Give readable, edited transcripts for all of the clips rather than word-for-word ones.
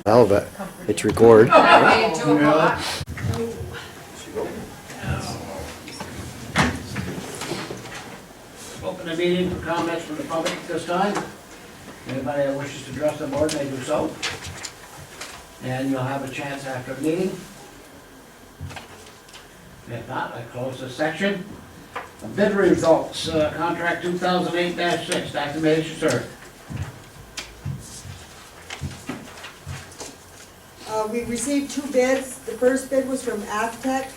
Well, but it's record. Okay, 2 o'clock. Open the meeting for comments from the public at this time. Anybody that wishes to address the board may do so. And you'll have a chance after the meeting. If not, I close this section. Bid results, contract 2008-6, Dr. Mays, sir. We received 2 bids. The first bid was from Aftech.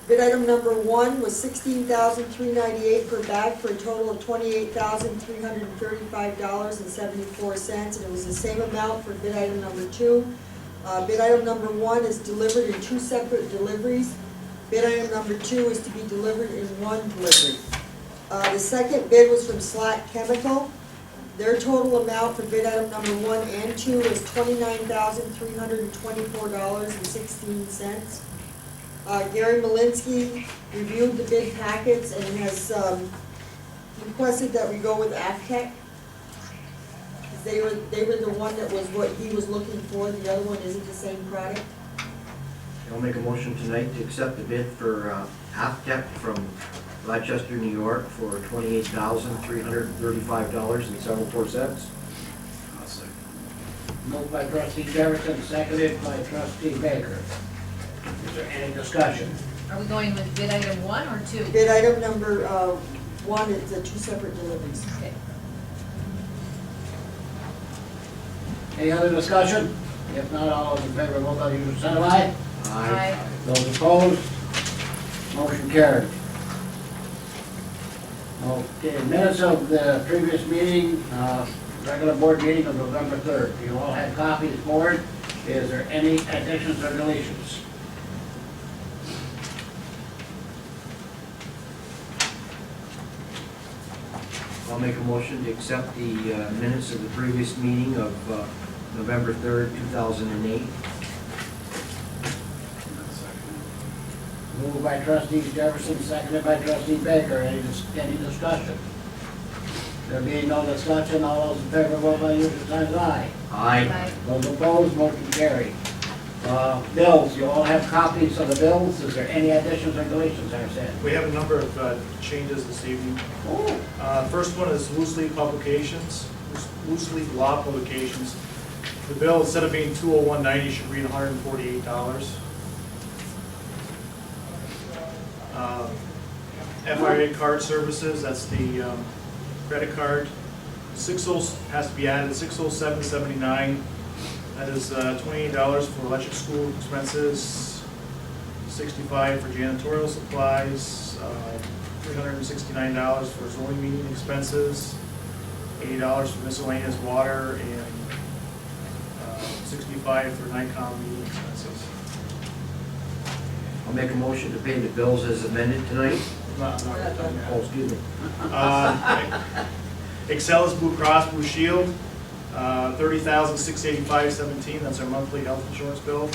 Bid item number 1 was $16,398 per bag for a total of $28,335.74, and it was the same amount for bid item number 2. Bid item number 1 is delivered in 2 separate deliveries. Bid item number 2 is to be delivered in 1 delivery. The second bid was from Slack Chemical. Their total amount for bid item number 1 and 2 is $29,324.16. Gary Malinsky reviewed the bid packets and has requested that we go with Aftech. They were the one that was what he was looking for. The other one isn't the same product. I'll make a motion tonight to accept the bid for Aftech from Rochester, New York for $28,335.74. Moved by trustee Jefferson, seconded by trustee Baker. Is there any discussion? Are we going with bid item 1 or 2? Bid item number 1 is the 2 separate deliveries. Okay. Any other discussion? If not, all those in favor, vote by the usual sign of aye. Aye. Those opposed, motion carried. Okay, minutes of the previous meeting, regular board meeting of November 3rd. You all had copies, board. Is there any additions or deletions? I'll make a motion to accept the minutes of the previous meeting of November 3rd, 2008. Moved by trustee Jefferson, seconded by trustee Baker. Any discussion? There being no discussion, all those in favor, vote by usual sign of aye. Aye. Those opposed, motion carried. Bills, you all have copies of the bills. Is there any additions or deletions, Arsen? We have a number of changes this evening. First one is Loose Leaf Publications, Loose Leaf Law Publications. The bill, instead of being $201.90, should read $148. FIA Card Services, that's the credit card. 60 has to be added, 607.79. That is $28 for electric school expenses, $65 for janitorial supplies, $369 for zoning meeting expenses, $80 for miscellaneous water, and $65 for NICOM meeting expenses. I'll make a motion to pay the bills as amended tonight. Not done yet. Oh, excuse me. Excellus Blue Cross Blue Shield, $30,685.17. That's our monthly health insurance bill.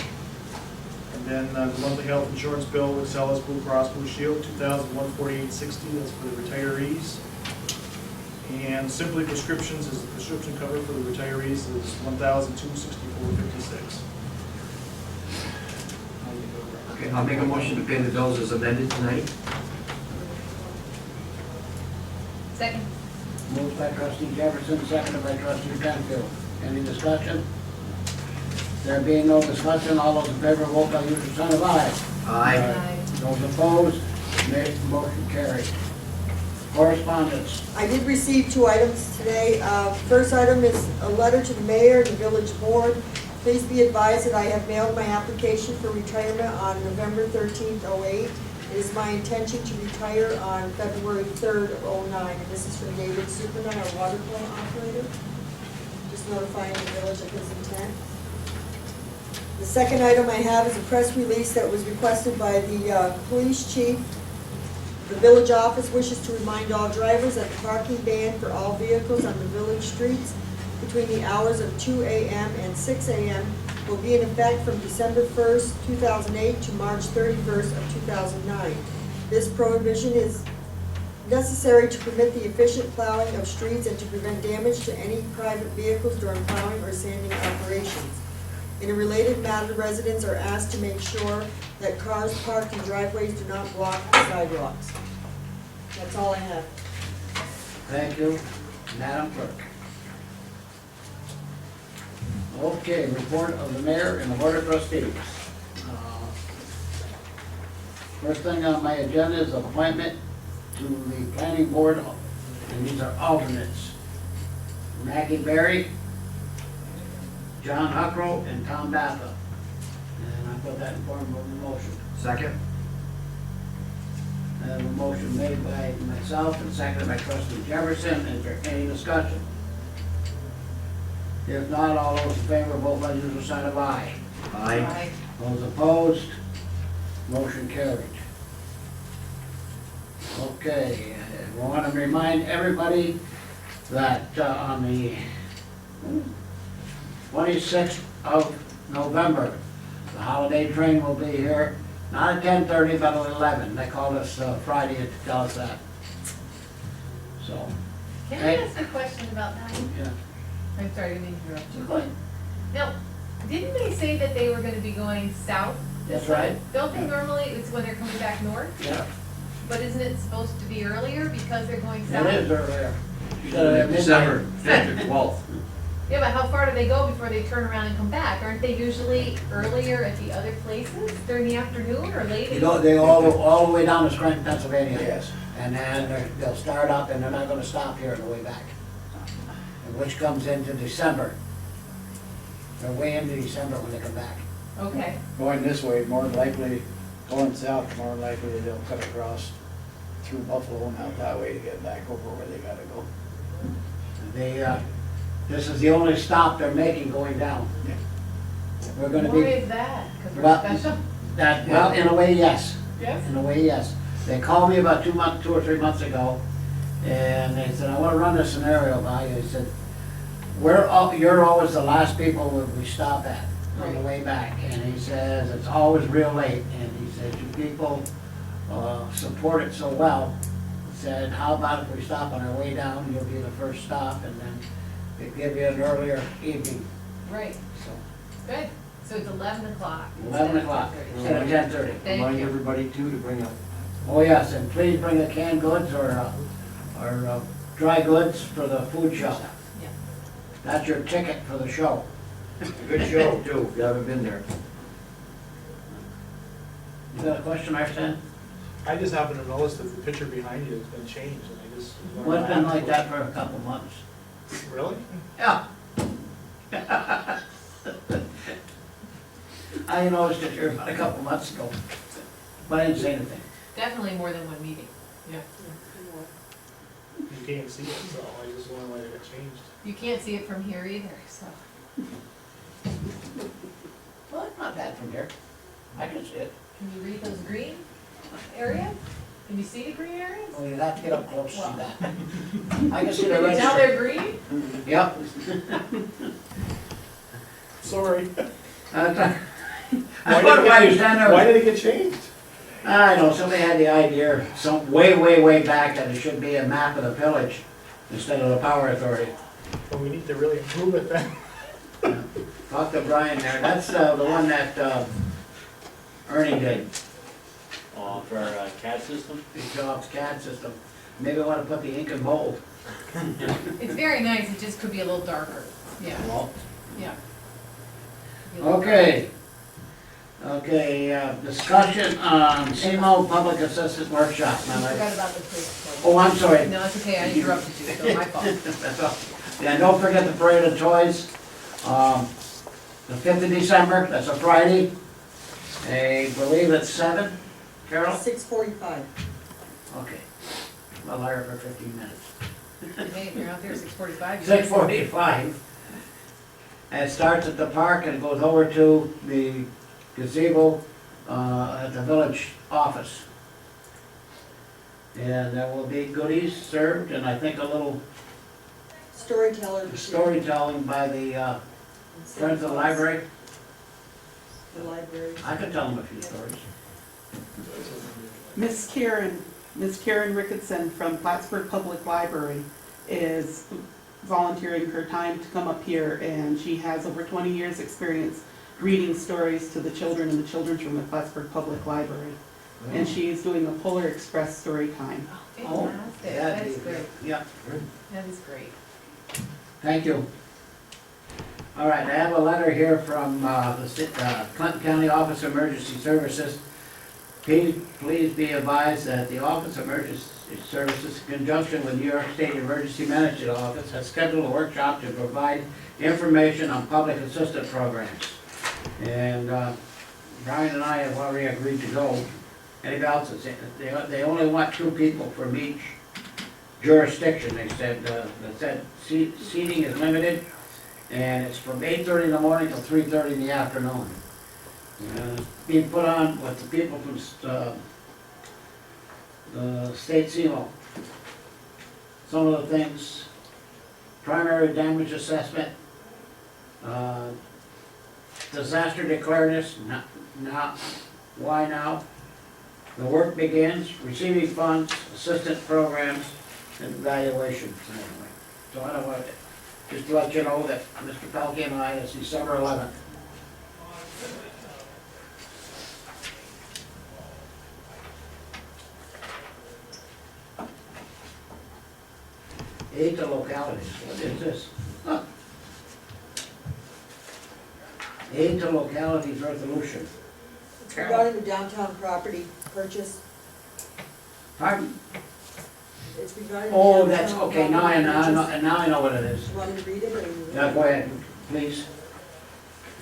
And then the monthly health insurance bill with Excellus Blue Cross Blue Shield, $2,148.60. That's for the retirees. And Simply Prescriptions is the prescription cover for the retirees is $1,264.56. Okay, I'll make a motion to pay the bills as amended tonight. Second. Moved by trustee Jefferson, seconded by trustee Penfield. Any discussion? There being no discussion, all those in favor, vote by usual sign of aye. Aye. Those opposed, motion carried. Correspondence. I did receive 2 items today. First item is a letter to the mayor and the village board. Please be advised that I have mailed my application for retirement on November 13th, 08. It is my intention to retire on February 3rd of 09. And this is from David Superman, our water plant operator. Just notifying the village of his intent. The second item I have is a press release that was requested by the police chief. The village office wishes to remind all drivers that the parking ban for all vehicles on the village streets between the hours of 2 a.m. and 6 a.m. will be in effect from December 1st, 2008 to March 31st of 2009. This prohibition is necessary to permit the efficient plowing of streets and to prevent damage to any private vehicles during plowing or sanding operations. In a related matter, residents are asked to make sure that cars parked in driveways do not block the sidewalks. That's all I have. Thank you, Madam Clerk. Okay, report of the mayor and the board of trustees. First thing on my agenda is appointment to the planning board, and these are alternates. Mackie Berry, John Huckrow, and Tom Batha. And I put that in form of a motion. Second? I have a motion made by myself and seconded by trustee Jefferson. Is there any discussion? If not, all those in favor, vote by usual sign of aye. Aye. Those opposed, motion carried. Okay, I want to remind everybody that on the 26th of November, the holiday train will be here, not at 10:30, but at 11. They called us Friday to tell us that. So, Can I Hey. ask a question about that? yeah. I'm sorry, I didn't mean to interrupt you. Go ahead. Now, didn't they say that they were gonna be going south? That's right. Don't they normally, it's when they're coming back north? Yeah, But isn't it supposed to be earlier because they're going south? it is earlier. Midnight. December 5th or 12th. Yeah, but how far do they go before they turn around and come back? Aren't they usually earlier at the other places during the afternoon or late? You know, they go all the way down to Scranton, Pennsylvania. Yes. And then they'll start up and they're not gonna stop here on the way back. And which comes into December. They're way into December when they come back. Okay, Going this way, more than likely, going south, more than likely they'll cut across through Buffalo and out that way to get back over where they gotta go. They, this is the only stop they're making going down. Yeah. We're gonna why be, is that? Because we're Well, special? that, well, in a way, yes. Yes? In a way, yes. They called me about 2 or 3 months ago, and they said, I wanna run this scenario by you. They said, you're always the last people that we stop at on the way back. And he says, it's always real late. And he said, you people support it so well. He said, how about if we stop on our way down, you'll be the first stop, and then they give you an earlier evening. Right, So, good. So it's 11 o'clock. 11 o'clock instead of 10:30. Thank Remind you. everybody too to bring up. Oh, yes, and please bring the canned goods or dry goods for the food show. Yeah. That's your ticket for the show. Good show too, if you haven't been there. You got a question, Arsen? I just happen to notice that the picture behind you has been changed, and I just. Well, it's been like that for a couple months. Really? Yeah. I noticed it here about a couple months ago, but I didn't say anything. Definitely more than one meeting. Yeah. You can't see it, so I just wonder why it got changed. You can't see it from here either, so. Well, it's not bad from here. I can see it. Can you read those green areas? Can you see the green areas? Well, you have to get up close to see that. I can see the Can you red tell strip. they're green? Yep. Sorry. I wonder why you stand there. Why did it get changed? I know, somebody had the idea, some way back, that it should be a map of the village instead of the power authority. Well, we need to really improve it then. Talk to Brian there, that's the one that Ernie did, For our CAD system? the jobs CAD system. Maybe I wanna put the ink and mold. It's very nice, it just could be a little darker. Yeah, Well, yeah. Be a little okay. Okay, discussion on CMO Public Assistance Workshop. darker. Now, I I- forgot about the police. Oh, I'm sorry. No, it's okay, I interrupted you, so my fault. That's all. Yeah, don't forget the Parade of Toys, the 5th of December, that's a Friday. I believe it's 7, Carol? 6:45. Okay. I'll hire for 15 minutes. Hey, if you're out there at 6:45. 6:45. And it starts at the park and goes over to the gazebo at the village office. And there will be goodies served and I think a little Storyteller. storytelling by the Friends of the Library. The library. I could tell them a few stories. Miss Karen, Ms. Karen Ricketson from Plattsburgh Public Library is volunteering her time to come up here, and she has over 20 years' experience reading stories to the children in the children's room at Plattsburgh Public Library. And she is doing a Polar Express story time. Oh, Fantastic, that'd that's be- great, Yeah, that is great. thank you. All right, I have a letter here from the Clinton County Office of Emergency Services. Please be advised that the Office of Emergency Services, in conjunction with New York State Emergency Management Office, has scheduled a workshop to provide information on public assistance programs. And Brian and I have already agreed to go. Anybody else, they only want 2 people from each jurisdiction, they said seating is limited, and it's from 8:30 in the morning till 3:30 in the afternoon. Being put on with the people from the state CMO. Some of the things, primary damage assessment, disaster declaredness, now, why now? The work begins, receiving funds, assistance programs, and evaluations. Anyway, so I don't want to, just to let you know that Mr. Pelkey and I, it's December 11th. Aid to localities, what is this? Huh. Aid to localities resolution. It's regarding the downtown property purchase. Pardon? It's regarding the Oh, downtown that's, okay, now property now I know what it is. purchase. You want me to read it, or you? Yeah, go ahead, please.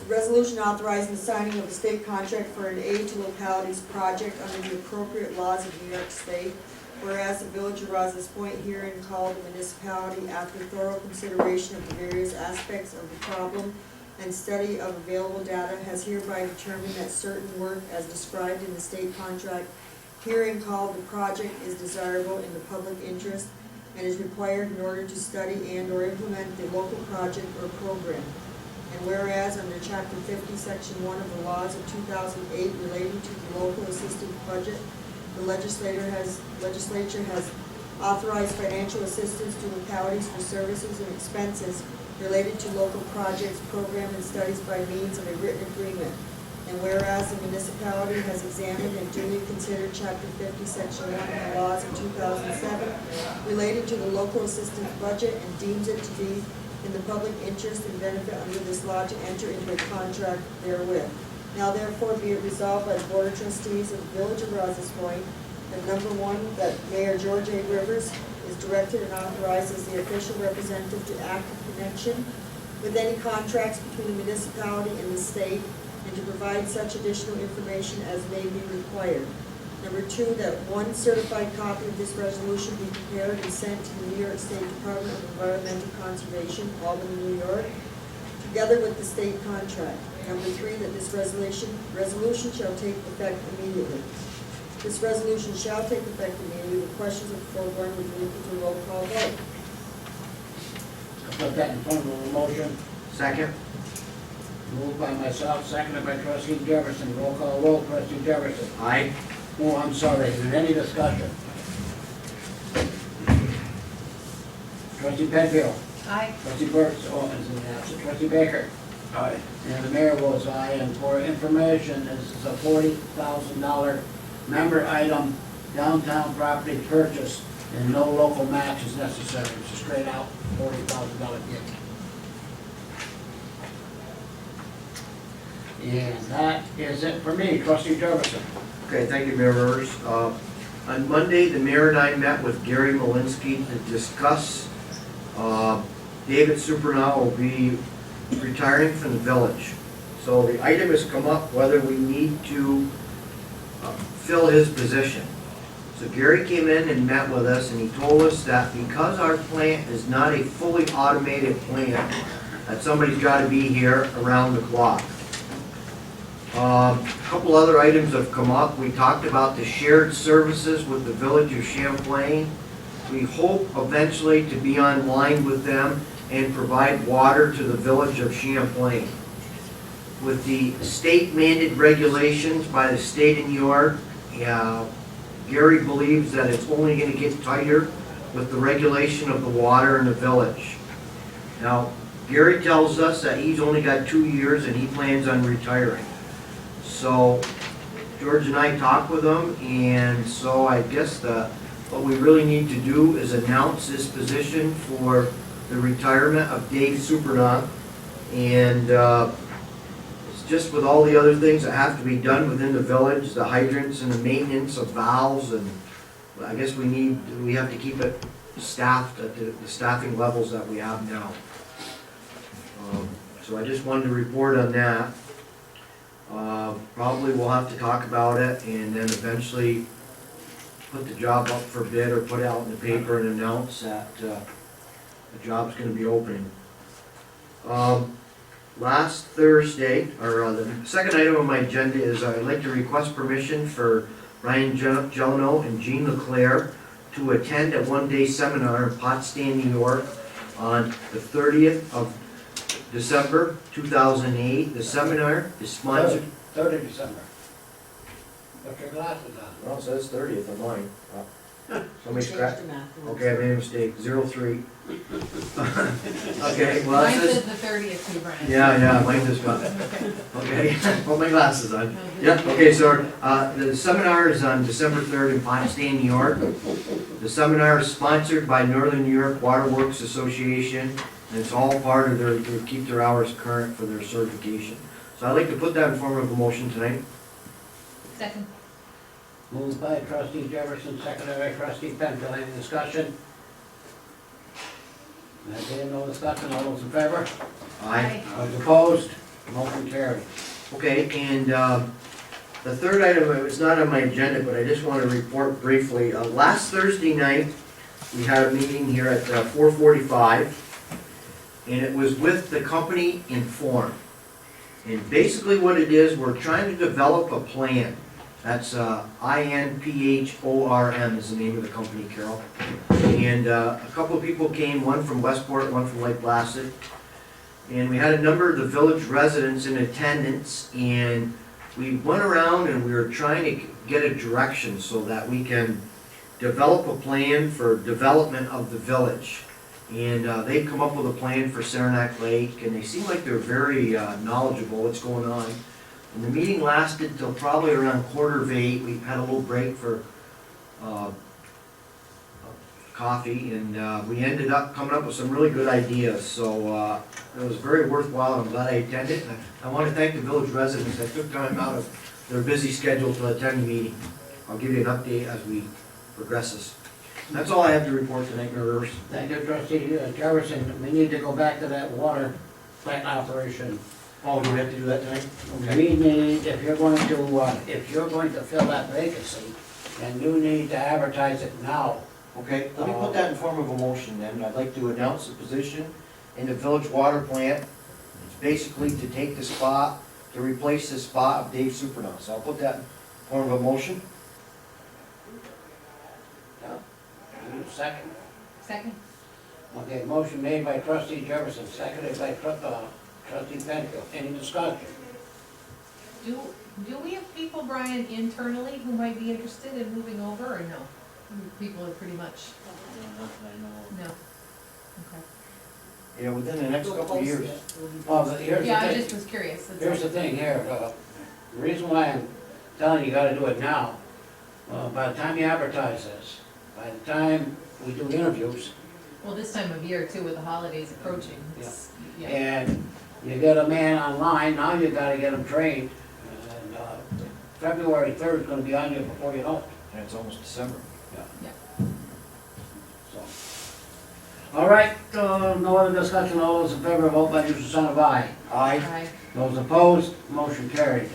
Resolution authorizing the signing of a state contract for an aid to localities project under the appropriate laws of New York State. Whereas the Village of Rouses Point herein called the municipality, after thorough consideration of the various aspects of the problem and study of available data, has hereby determined that certain work as described in the state contract herein called the project is desirable in the public interest and is required in order to study and or implement the local project or program. And whereas under Chapter 50, Section 1 of the laws of 2008 relating to the local assistance budget, the legislature has authorized financial assistance to localities for services and expenses related to local projects, program, and studies by means of a written agreement. And whereas the municipality has examined and duly considered Chapter 50, Section 1 of the laws of 2007 relating to the local assistance budget and deems it to be in the public interest and benefit under this law to enter into a contract therewith. Now therefore be it resolved by the Board of Trustees of the Village of Rouses Point that number 1, that Mayor George A. Rivers is directed and authorized as the official representative to act in connection with any contracts between the municipality and the state and to provide such additional information as may be required. Number 2, that 1 certified copy of this resolution be prepared and sent to the New York State Department of Environmental Conservation, Albany, New York, together with the state contract. Number 3, that this resolution shall take effect immediately. This resolution shall take effect immediately. The questions of the foregoing would be equal to roll call vote. I put that in front of the motion. Second? Moved by myself, seconded by trustee Jefferson. Roll call vote, trustee Jefferson. Aye. Oh, I'm sorry, is there any discussion? Trustee Penfield. Aye. Trustee Burks, oh, is in absent. Trustee Baker. Aye. And the mayor votes aye, and for information, this is a $40,000 member item, downtown property purchase, and no local match is necessary. It's a straight out $40,000 gift. And that is it for me, trustee Jefferson. Okay, thank you, Mayor Rivers. On Monday, the mayor and I met with Gary Malinsky to discuss, David Supernaw will be retiring from the village. So the item has come up whether we need to fill his position. So Gary came in and met with us, and he told us that because our plant is not a fully automated plant, that somebody's got to be here around the clock. A couple other items have come up. We talked about the shared services with the Village of Champlain. We hope eventually to be online with them and provide water to the Village of Champlain. With the state mandated regulations by the state of New York Gary believes that it's only gonna get tighter with the regulation of the water in the village. Now, Gary tells us that he's only got 2 years and he plans on retiring. So George and I talked with him, and so I guess what we really need to do is announce this position for the retirement of Dave Supernaut. And it's just with all the other things that have to be done within the village, the hydrants and the maintenance of valves, and I guess we have to keep it staffed at the staffing levels that we have now. So I just wanted to report on that. Probably we'll have to talk about it and then eventually put the job up for bid or put it out in the paper and announce that the job's gonna be opening. Last Thursday, or the second item on my agenda is I'd like to request permission for Ryan Jeleno and Jean Leclerc to attend a one-day seminar in Potsdam, New York on the 30th of December 2008. The seminar is sponsored. 3rd of December. Put your glasses on. Well, it says 30th on mine. Somebody scratch. Okay, I made a mistake, 03. Okay, well, Mine it says says, the 30th too, Brian. yeah, mine just got, okay, put my glasses on. Yep, okay, so, the seminar is on December 3rd in Potsdam, New York. The seminar is sponsored by Northern New York Waterworks Association, and it's all part of to keep their hours current for their certification. So I'd like to put that in form of a motion tonight. Second. Moved by trustee Jefferson, seconded by trustee Penfield. Any discussion? Again, no discussion. All those in favor? Aye. Those opposed? Motion carried. Okay, and the third item, it's not on my agenda, but I just want to report briefly. Last Thursday night, we had a meeting here at 4:45, and it was with the company Inform. And basically what it is, we're trying to develop a plan. That's INPHORM is the name of the company, Carol. And a couple of people came, one from Westport, one from Lake Placid. And we had a number of the village residents in attendance, and we went around and we were trying to get a direction so that we can develop a plan for development of the village. And they've come up with a plan for Saranac Lake, and they seem like they're very knowledgeable what's going on. And the meeting lasted till probably around 7:45. We had a little break for coffee, and we ended up coming up with some really good ideas. So it was very worthwhile. I'm glad I attended. I want to thank the village residents that took time out of their busy schedule to attend the meeting. I'll give you an update as we progress this. That's all I have to report tonight, Mayor Rivers. Thank you, trustee Jefferson. We need to go back to that water plant operation. Oh, do we have to do that tonight? We need, if you're going to fill that vacancy, then you need to advertise it now. Okay, let me put that in form of a motion then. I'd like to announce the position in the village water plant. It's basically to take the spot, to replace the spot of Dave Supernaut. So I'll put that in form of a motion. Second. Second. Okay, motion made by trustee Jefferson, seconded by trustee Penfield. Any discussion? Do we have people, Brian, internally who might be interested in moving over, or no? People are pretty much, Not that I know of. no. Okay. Yeah, within the next couple of years. Well, but here's Yeah, I the just thing, was curious. That's here's all. the thing here, the reason why I'm telling you gotta do it now, by the time you advertise this, by the time we do interviews, Well, this time of year too, with the holidays approaching, it's, yeah. and you get a man online, now you gotta get him trained, and, February 3rd is gonna be on you before you know it. And it's almost December. So. All right, no other discussion, all those in favor, vote by usual sign of aye. Aye. Aye. Those opposed, motion carried.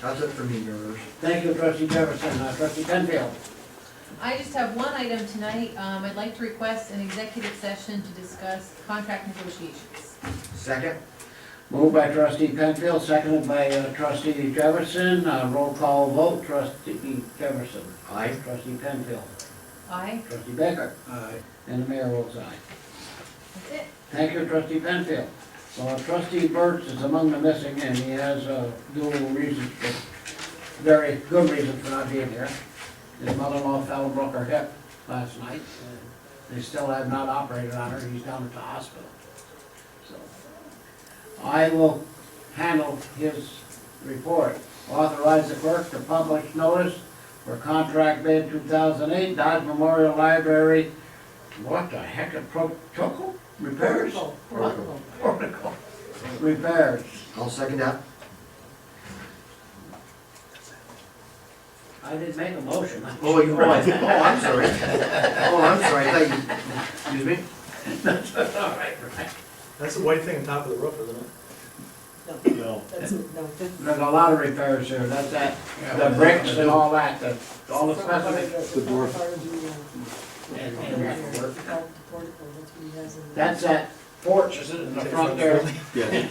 That's it for me, Mayor Rivers. Thank you, trustee Jefferson. Trustee Penfield. I just have one item tonight. I'd like to request an executive session to discuss contract negotiations. Second? Moved by trustee Penfield, seconded by trustee Jefferson. Roll call vote, trustee Jefferson. Aye. Trustee Penfield. Aye, Trustee Becker. Aye. And the mayor votes aye. that's it. Thank you, trustee Penfield. So trustee Burts is among the missing, and he has dual reasons, but very good reasons for not being here. And trustee Jefferson His mother-in-law fell and broke her hip last night. They still have not operated on her, he's down at the hospital. So, I will handle his report. Authorize the clerk to publish notice for contract bid 2008 Dodge Memorial Library. What the heck, protocol repairs? Protocol repairs. I'll second that. I didn't make a motion. Oh, I'm sorry. Oh, I'm sorry, I thought you, excuse me? That's all right, right. That's the white thing on top of the roof, isn't it? No. That's, no, There's a lot of repairs here, that's that, the bricks and all that, all the specifics. The door. That's that porch, is it, in the front there? Yeah.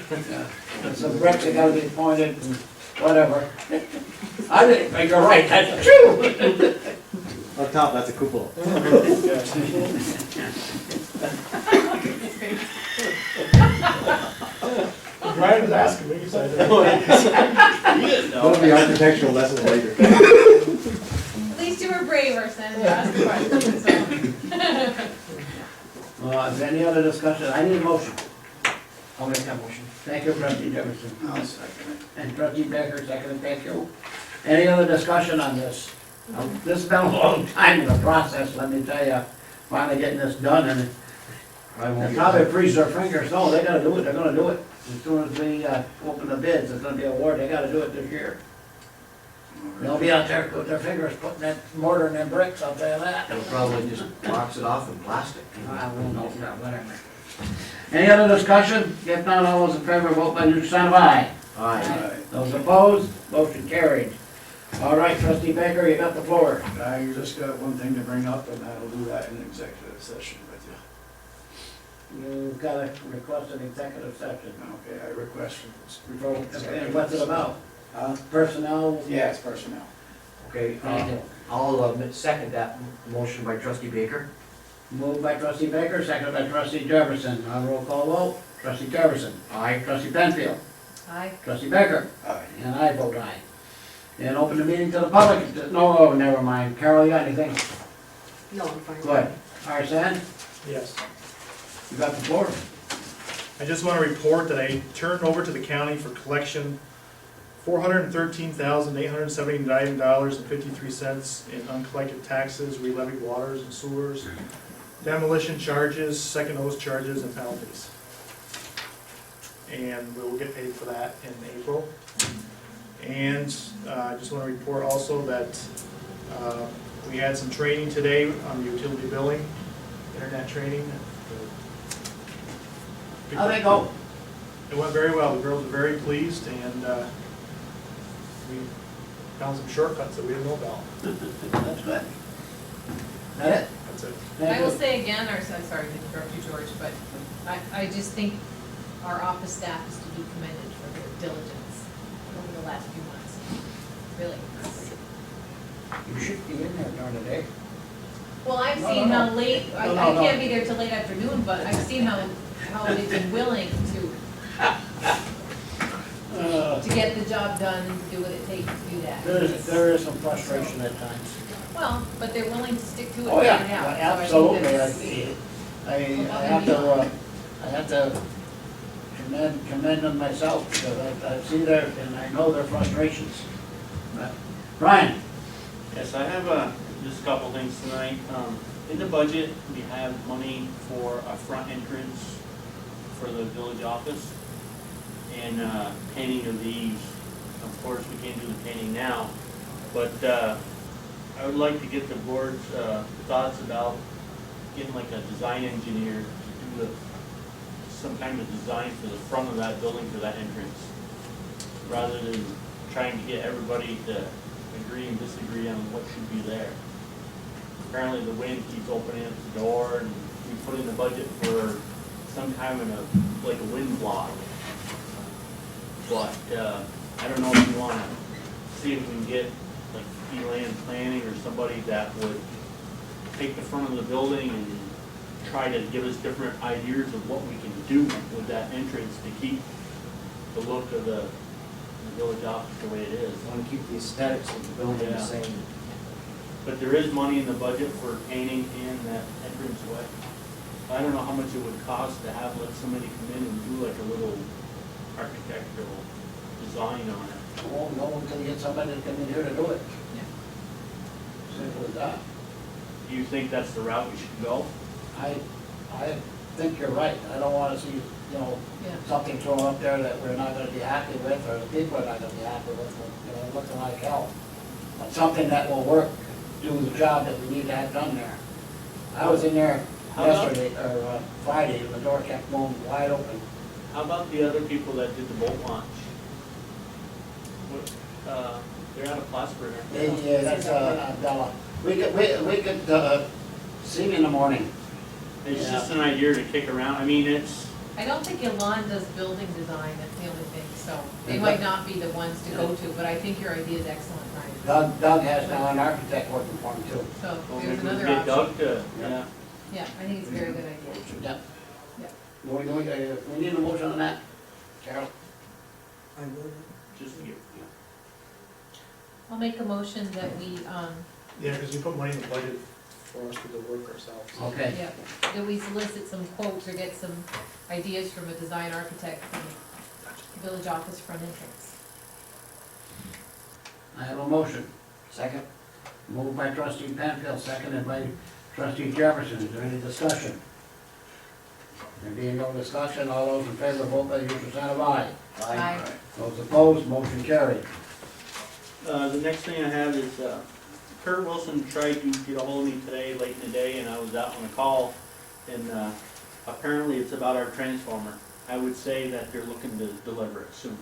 There's some bricks that gotta be pointed and whatever. I didn't think you're right, that's true. On top, that's a cupola. Brian was asking me, so I did. You didn't know. That'll be architectural lessons later. At least you were braver than you asked the question, so. Is there any other discussion? I need a motion. I'll make that motion. Thank you, trustee Jefferson. I'll second it. And trustee Baker, second, thank you. Any other discussion on this? This has been a long time in the process, let me tell you, finally getting this done, and they probably freeze their fingers, no, they gotta do it, they're gonna do it. As soon as we, open the bids, it's gonna be awarded, they gotta do it this year. They'll be out there with their fingers putting that mortar in them bricks, I'll tell you that. They'll probably just box it off in plastic. I won't know, whatever. Any other discussion? If not, all those in favor, vote by your sign of aye. Aye. Those opposed, motion carried. All right, trustee Baker, you got the floor. I just got one thing to bring up, and I'll do that in executive session with you. You've got a request an executive session. Okay, I request. And what's it about? Personnel? Yeah, it's personnel. Okay, I'll second that motion by trustee Baker. Moved by trustee Baker, seconded by trustee Jefferson. On roll call vote, trustee Jefferson. Aye. Trustee Penfield. Aye. Trustee Baker. Aye. And I vote aye. And open the meeting to the public. No, never mind. Carol, you got anything? No, I'm fine. Go ahead. Arson, Yes. you got the floor. I just want to report that I turned over to the county for collection $413,879.53 in uncollected taxes, re-levied waters and sewers, demolition charges, second O's charges, and penalties. And we will get paid for that in April. And I just want to report also that we had some training today on the utility billing, internet training. How'd they go? It went very well. The girls were very pleased, and we found some shortcuts that we didn't know about. That's good. That it? That's it. Thank I will you. say again, I'm sorry to interrupt you, George, but I just think our office staff is to be commended for their diligence over the last few months. Really. You should be in there during the day. Well, I've No, seen no, how no. late, I No, no, no. can't be there till late afternoon, but I've seen how they've been willing to get the job done, and do what it takes to do that. There is some frustration at times. Well, but they're willing to stick to it Oh, and yeah, get it out. So I think absolutely. that's- I have to commend them myself, because I see their, and I know their frustrations. But, Brian? Yes, I have just a couple things tonight. In the budget, we have money for a front entrance for the village office and painting of these. Of course, we can't do the painting now, but I would like to get the board's thoughts about getting like a design engineer to do some kind of design for the front of that building for that entrance, rather than trying to get everybody to agree and disagree on what should be there. Apparently the wind keeps opening up the door, and we put in the budget for some kind of like a wind block. But I don't know if you wanna see if we can get like Elan Planning or somebody that would take the front of the building and try to give us different ideas of what we can do with that entrance to keep the look of the village office the way it is. Want to keep the aesthetics of the building the Yeah. same. but there is money in the budget for painting and that entranceway. I don't know how much it would cost to have like somebody come in and do like a little architectural design on it. Well, no one can get somebody to come in here to do it. Yeah. Simple as that. Do you think that's the route we should go? I think you're right. I don't wanna see, you know, Yeah. something thrown up there that we're not gonna be happy with, or the people are not gonna be happy with, you know, looking like hell. But something that will work, do the job that we need to have done there. I was in there How about- yesterday, or Friday, and the door kept moving wide open. How about the other people that did the boat launch? They're out of Plattsburgh, aren't they? Yeah, that's, Bella. We could, see me in the morning. It's Yeah. just an idea to kick around. I mean, it's, I don't think Elon does building design, that's the only thing, so they Yeah. might not be the ones to go to, but I think your idea is excellent, Ryan. Doug has now an architect working for him too. So well, there's maybe we another get option. Doug to, yeah. Yeah, I think it's a very good idea. Yeah. Yeah. We need a motion on that, Carol? Just to get, I'll make a motion that we, Yeah, because you put money in the budget for us to do the work ourselves. Okay. yeah, that we solicit some quotes or get some ideas from a design architect for the village office front entrance. I have a motion. Second. Moved by trustee Penfield, seconded by trustee Jefferson. Is there any discussion? There being no discussion, all those in favor vote by the usual sign of aye. Aye. Those opposed, motion carried. the next thing I have is, Kurt Wilson tried to get a hold of me today, late in the day, and I was out on a call, and, apparently it's about our transformer. I would say that they're looking to deliver it soon.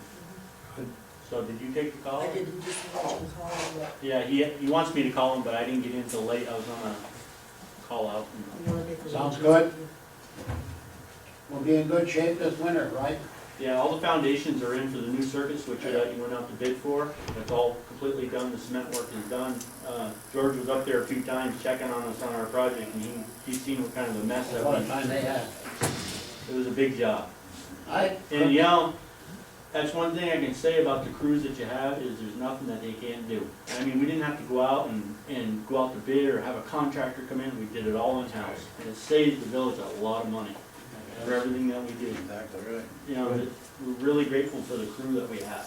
So did you take the call? I didn't just want you to call him, Yeah, he wants me to call him, but I didn't get in till late. I was on a call out. but you wanna make a Sounds motion? good. We'll be in good shape this winter, right? Yeah, all the foundations are in for the new circuits, which you went out to bid for. It's all completely done, the cement work is done. George was up there a few times checking on us on our project, and he's seen what kind of a mess that What a was. time they had. It was a big job. I, And you know, that's one thing I can say about the crews that you have, is there's nothing that they can't do. I mean, we didn't have to go out and go out to bid or have a contractor come in, we did it all in-house. And it saves the village a lot of money for everything that we do. Exactly right. You know, we're really grateful for the crew that we have.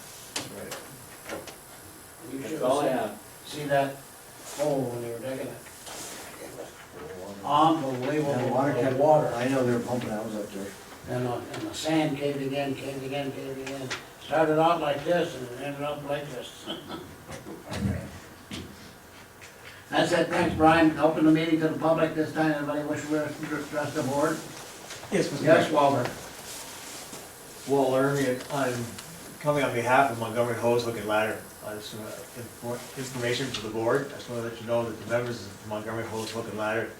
Right. you should That's all I have have. seen that hole when they were digging it. Unbelievable. And the water kept, water. I know they were pumping, I was up there. And the sand caving in, caving in, caving in. Started out like this and it ended up like this. That's it, thanks Brian. Open the meeting to the public this time. Anybody wish to address the board? Yes, Mr. Yes, Mayor. Walter. Well, Ernie, I'm coming on behalf of Montgomery Hose Hook and Ladder. Just information for the board. I just want to let you know that the members of Montgomery Hose Hook and Ladder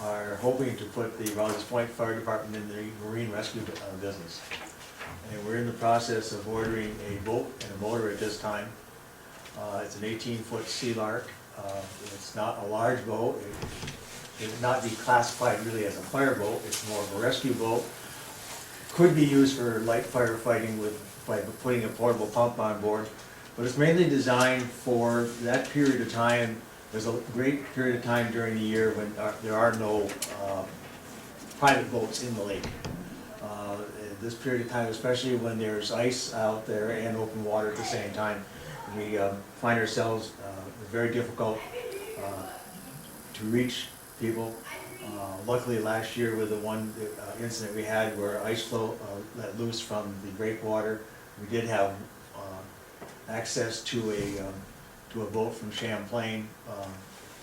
are hoping to put the Rouses Point Fire Department in the marine rescue business. And we're in the process of ordering a boat and a motor at this time. It's an 18-foot Sea Lark. It's not a large boat. It would not be classified really as a fire boat. It's more of a rescue boat. Could be used for light firefighting by putting a portable pump on board. But it's mainly designed for that period of time. There's a great period of time during the year when there are no private boats in the lake. This period of time, especially when there's ice out there and open water at the same time, we find ourselves very difficult to reach people. Luckily, last year with the one incident we had where ice flow let loose from the breakwater, we did have access to a boat from Champlain.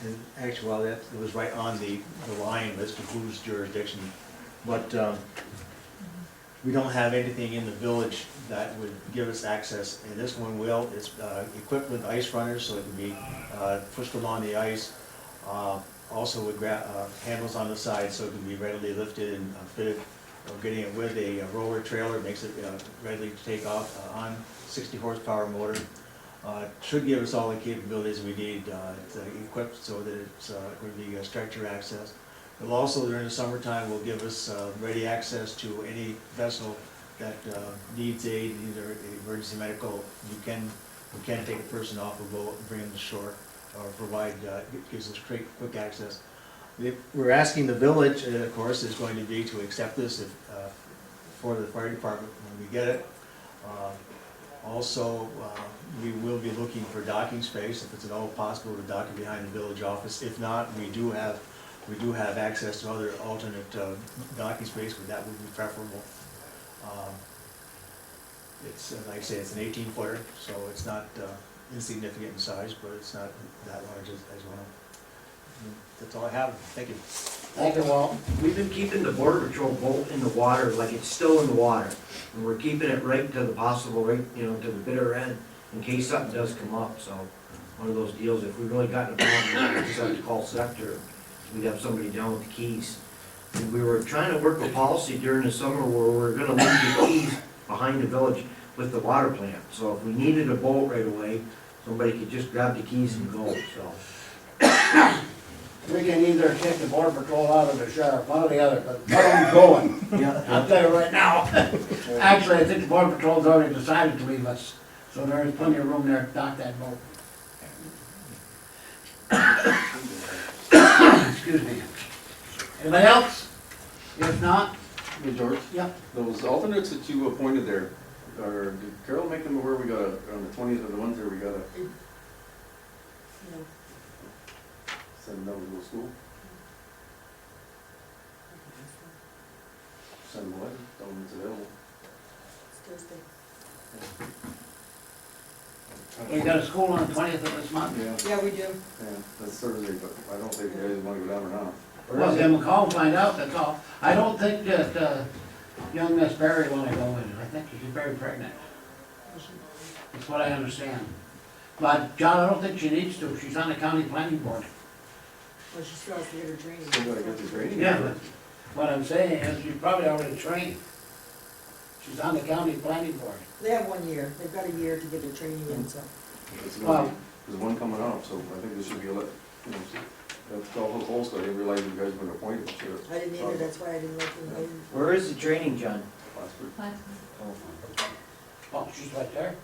And actually, well, it was right on the line as to whose jurisdiction. But we don't have anything in the village that would give us access, and this one will. It's equipped with ice runners, so it can be pushed along the ice. Also with handles on the side, so it can be readily lifted and fitted. Getting it with a roller trailer makes it readily to take off on 60 horsepower motor. Should give us all the capabilities we need. It's equipped so that it's going to be stretcher access. It'll also, during the summertime, will give us ready access to any vessel that needs aid, either emergency medical. We can take a person off a boat and bring them to shore. or provide, gives us quick access. We're asking the village, of course, is going to be to accept this if, for the fire department when we get it. Also, we will be looking for docking space, if it's at all possible to dock it behind the village office. If not, we do have access to other alternate docking space, but that would be preferable. It's, like I say, it's an 18-footer, so it's not insignificant in size, but it's not that large as well. That's all I have. Thank you. Thank you, Walt. We've been keeping the border patrol boat in the water, like it's still in the water. And we're keeping it right to the possible, right, you know, to the bitter end, in case something does come up, so. One of those deals, if we really got in a problem, we just have to call sector, we'd have somebody down with the keys. And we were trying to work a policy during the summer where we're gonna leave the keys behind the village with the water plant. So if we needed a boat right away, somebody could just grab the keys and go, so. We can either take the border patrol out of the sheriff, one or the other, but one of them's going. I'll tell you right now. Actually, I think the border patrol's already decided to leave us, so there is plenty of room there to dock that boat. Excuse me. Anybody else? If not, Hey, George? yep. Those alternates that you appointed there, did Carol make them aware we got on the 20th of the month here, we gotta No, send them down to the school? Send them a letter, tell them it's available. it's Thursday. We got a school on the 20th of this month. Yeah, Yeah, we do. yeah, that's Thursday, but I don't think you guys wanna go down or not. Well, give them a call, find out, that's all. I don't think that, young Miss Berry wanna go in, I think she's very pregnant. That's what I understand. But, John, I don't think she needs to, she's on the county planning board. Well, she still has to get her training. Still gotta get the training. Yeah, but what I'm saying is, she's probably already trained. She's on the county planning board. They have 1 year, they've got a year to get their training in, so. Well- There's one coming up, so I think this should be a, that's all the whole story, I didn't realize you guys been appointed, sure. I didn't either, that's why I didn't let them know. Where is the training, John? Oh, she's right there.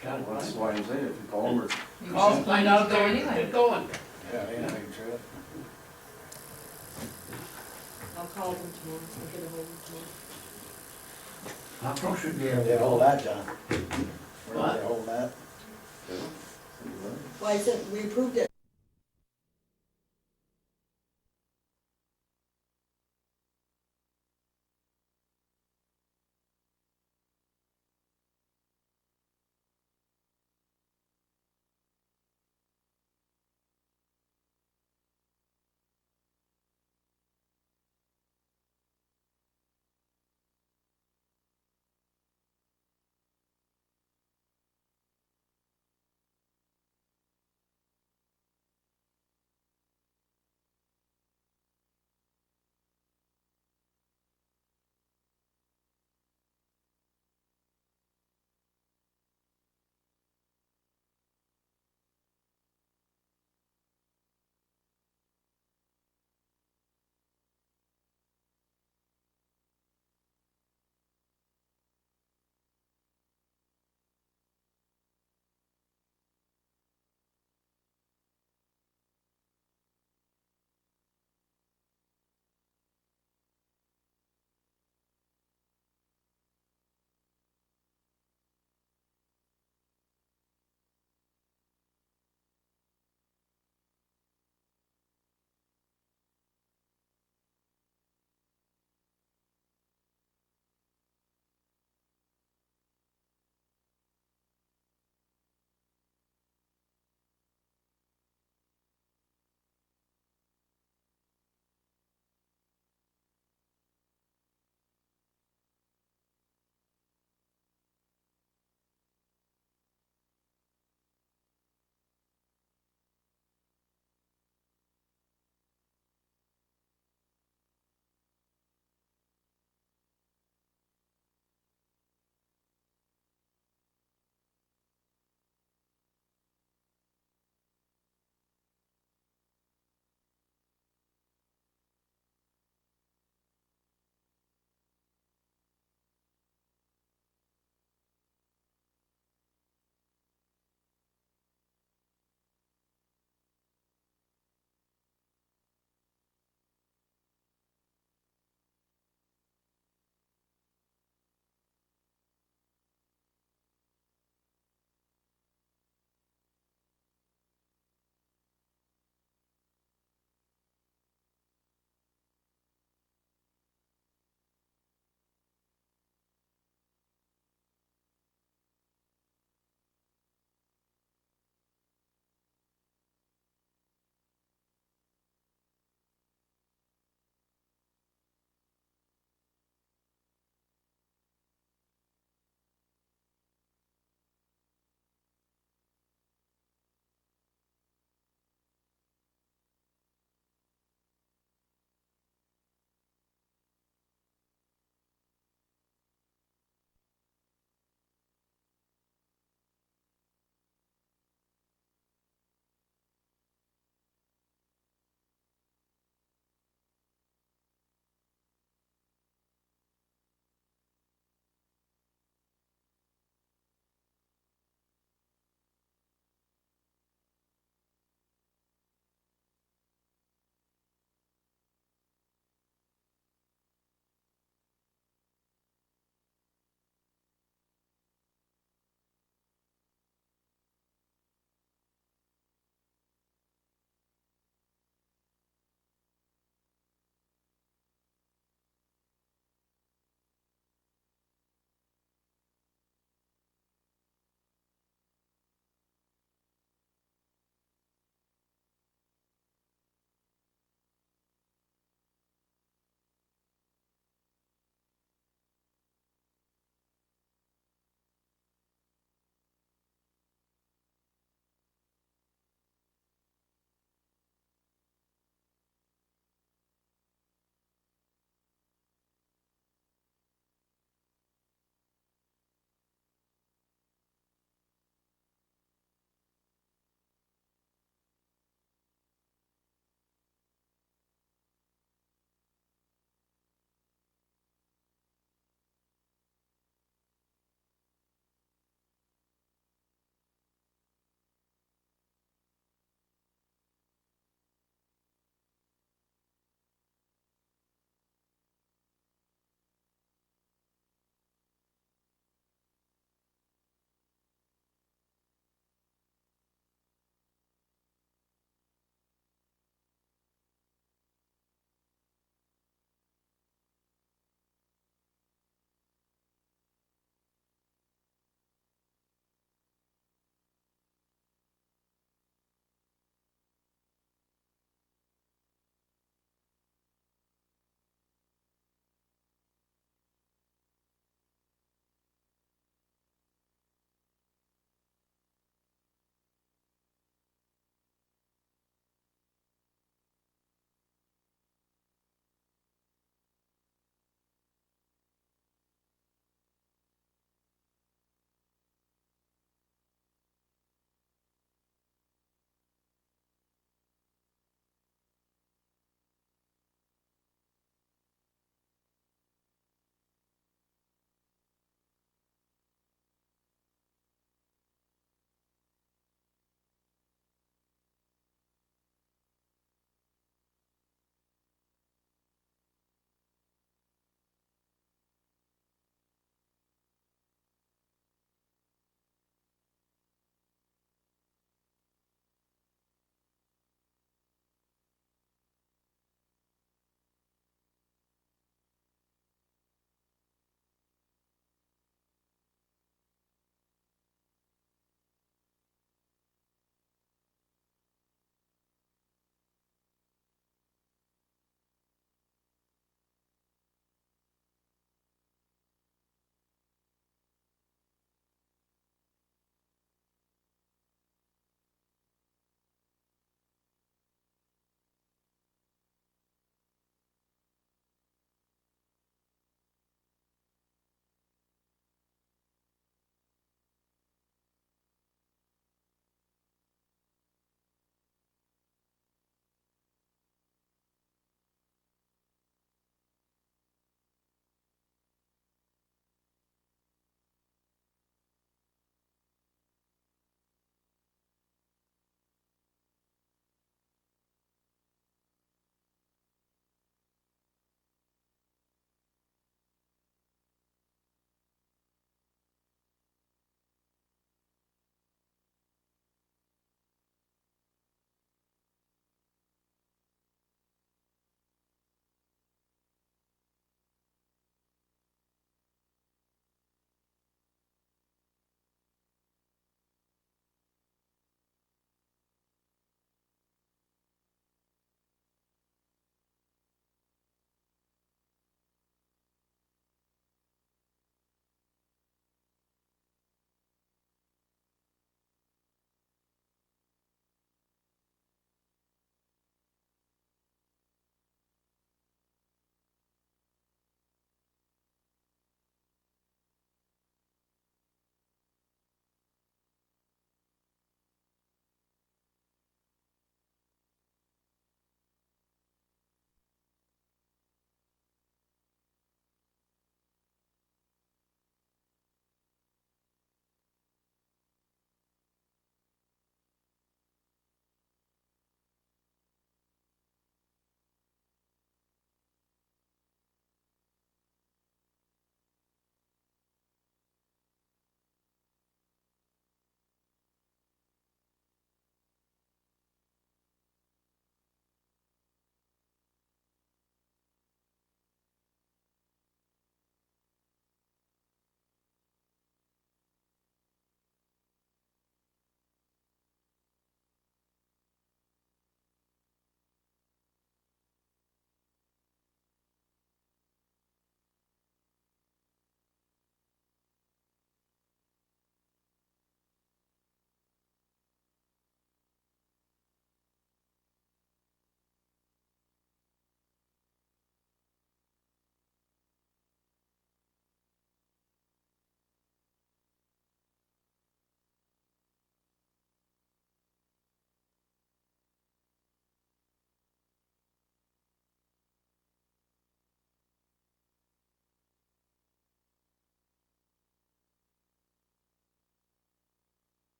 County Well, that's planning. why I'm saying, if you call them or Maybe Call, she's find out if go they're anyway. going. Yeah, making sure. I'll call them tomorrow, I'll get a hold of them tomorrow. Afro should be Where able they to hold go. that, John? Where What? they hold that? Yeah. Well, I said, we approved it